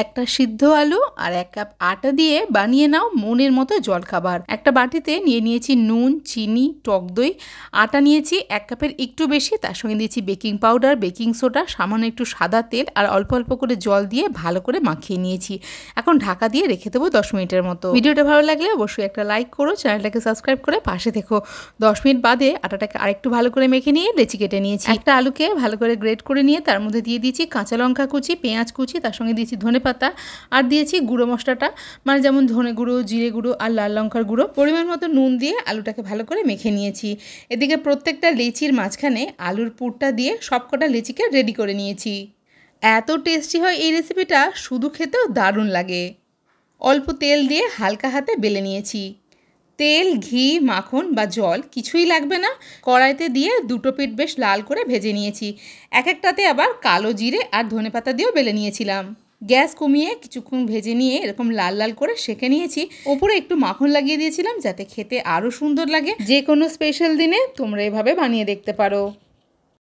একটা সিদ্ধ আলু আর 1 কাপ আটা দিয়ে বানিয়ে নাও মনের মতো জলখাবার। একটা বাটিতে নিয়ে নিয়েছি নুন, চিনি, টক দই, আটা নিয়েছি 1 কাপের একটু বেশি, তার সঙ্গে দিয়েছি বেকিং পাউডার, বেকিং সোডা, সামান্য একটু সাদা তেল আর অল্প অল্প করে জল দিয়ে ভালো করে মাখিয়ে নিয়েছি। এখন ঢাকা দিয়ে রেখে দেবো 10 মিনিটের মতো। ভিডিওটা ভালো লাগলে অবশ্যই একটা লাইক করো, চ্যানেলটাকে সাবস্ক্রাইব করে পাশে থেকো। 10 মিনিট বাদে আটাটাকে আরেকটু ভালো করে মেখে নিয়ে লেচি কেটে নিয়েছি। একটা আলুকে ভালো করে গ্রেট করে নিয়ে তার মধ্যে দিয়ে দিয়েছি কাঁচা লঙ্কা কুচি, পেঁয়াজ কুচি, তার সঙ্গে দিয়েছি ধনেপাতা আর দিয়েছি গুঁড়ো মশলাটা, মানে যেমন ধনে গুঁড়ো, জিরে গুঁড়ো আর লাল লঙ্কার গুঁড়ো। পরিমাণ মতো নুন দিয়ে আলুটাকে ভালো করে মেখে নিয়েছি। এদিকে প্রত্যেকটা লেচির মাঝখানে আলুর পুরটা দিয়ে সবকটা লেচিকে রেডি করে নিয়েছি। এত টেস্টি হয় এই রেসিপিটা, শুধু খেতেও দারুণ লাগে। অল্প তেল দিয়ে হালকা হাতে বেলে নিয়েছি। তেল, ঘি, মাখন বা জল কিছুই লাগবে না। কড়াইতে দিয়ে দুটো পিঠ বেশ লাল করে ভেজে নিয়েছি। এক একটাতে আবার কালো জিরে আর ধনেপাতা দিয়েও বেলে নিয়েছিলাম। গ্যাস কমিয়ে কিছুক্ষণ ভেজে নিয়ে এরকম লাল লাল করে সেঁকে নিয়েছি। ওপরে একটু মাখন লাগিয়ে দিয়েছিলাম যাতে খেতে আরও সুন্দর লাগে। যে কোনো স্পেশাল দিনে তোমরা এভাবে বানিয়ে দেখতে পারো।